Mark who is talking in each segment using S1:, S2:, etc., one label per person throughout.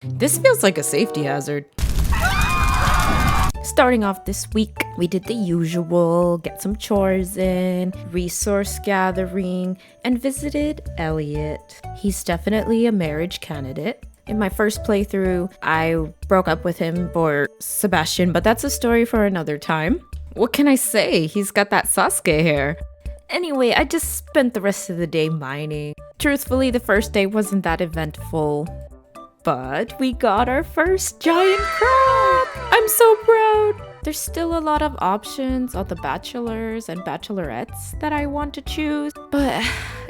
S1: This feels like a safety hazard. Starting off this week, we did the usual, get some chores in, resource gathering, and visited Elliot. He's definitely a marriage candidate. In my first playthrough, I broke up with him for Sebastian, but that's a story for another time. What can I say? He's got that Sasuke hair. Anyway, I just spent the rest of the day mining. Truthfully, the first day wasn't that eventful, but we got our first giant crab! I'm so proud! There's still a lot of options on the bachelors and bachelorettes that I want to choose, but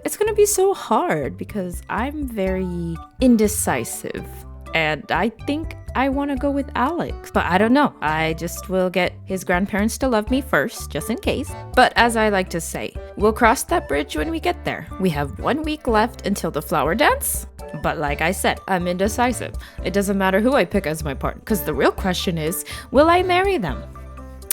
S1: it's gonna be so hard because I'm very indecisive. And I think I want to go with Alex. But I don't know. I just will get his grandparents to love me first, just in case. But as I like to say, we'll cross that bridge when we get there. We have 1 week left until the flower dance. But like I said, I'm indecisive. It doesn't matter who I pick as my partner, because the real question is, will I marry them?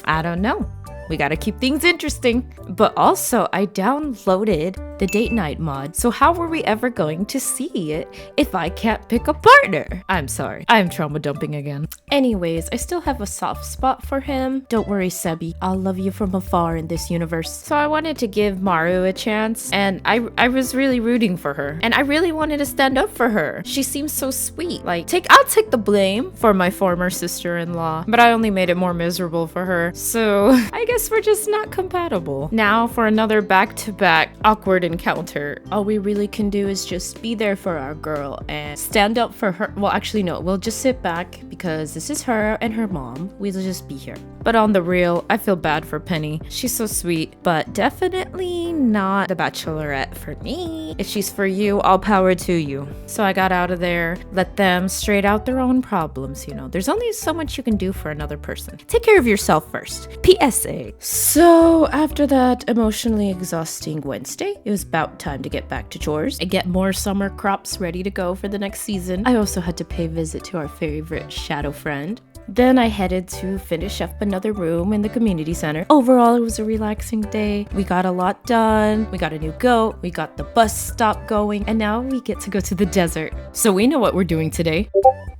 S1: I don't know. We gotta keep things interesting. But also, I downloaded the date night mod, so how were we ever going to see it if I can't pick a partner? I'm sorry, I'm trauma dumping again. Anyways, I still have a soft spot for him. Don't worry, Sebi, I'll love you from afar in this universe. So I wanted to give Maru a chance, and I was really rooting for her, and I really wanted to stand up for her. She seems so sweet. Like, I'll take the blame for my former sister-in-law, but I only made it more miserable for her, so I guess we're just not compatible. Now for another back-to-back awkward encounter. All we really can do is just be there for our girl and stand up for her. Well, actually no, we'll just sit back because this is her and her mom. We'll just be here. But on the real, I feel bad for Penny. She's so sweet, but definitely not the bachelorette for me. If she's for you, all power to you. So I got out of there, let them straight out their own problems, you know. There's only so much you can do for another person. Take care of yourself first. PSA. So after that emotionally exhausting Wednesday, it was about time to get back to chores and get more summer crops ready to go for the next season. I also had to pay a visit to our favorite shadow friend. Then I headed to finish up another room in the community center. Overall, it was a relaxing day. We got a lot done. We got a new goat. We got the bus stop going. And now we get to go to the desert. So we know what we're doing today.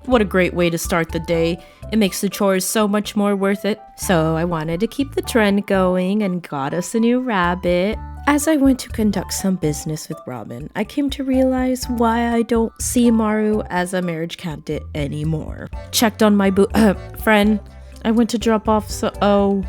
S1: What a great way to start the day. It makes the chores so much more worth it. So I wanted to keep the trend going and got us a new rabbit. As I went to conduct some business with Robin, I came to realize why I don't see Maru as a marriage candidate anymore. Checked on my friend. I went to drop off, so oh,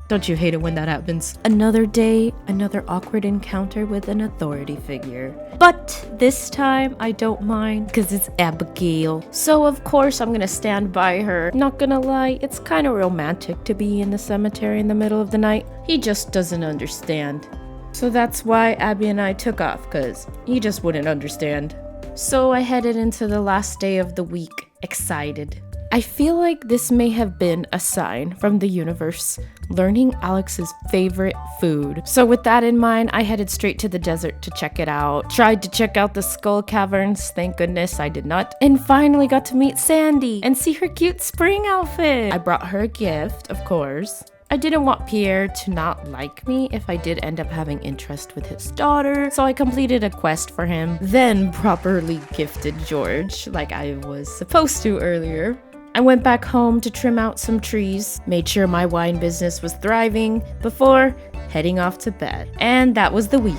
S1: don't you hate it when that happens? Another day, another awkward encounter with an authority figure. But this time, I don't mind because it's Abigail. So of course, I'm gonna stand by her. Not gonna lie, it's kind of romantic to be in the cemetery in the middle of the night. He just doesn't understand. So that's why Abby and I took off, because he just wouldn't understand. So I headed into the last day of the week, excited. I feel like this may have been a sign from the universe, learning Alex's favorite food. So with that in mind, I headed straight to the desert to check it out. Tried to check out the skull caverns, thank goodness I did not. And finally got to meet Sandy and see her cute spring outfit. I brought her a gift, of course. I didn't want Pierre to not like me if I did end up having interest with his daughter, so I completed a quest for him, then properly gifted George like I was supposed to earlier. I went back home to trim out some trees, made sure my wine business was thriving before heading off to bed. And that was the week.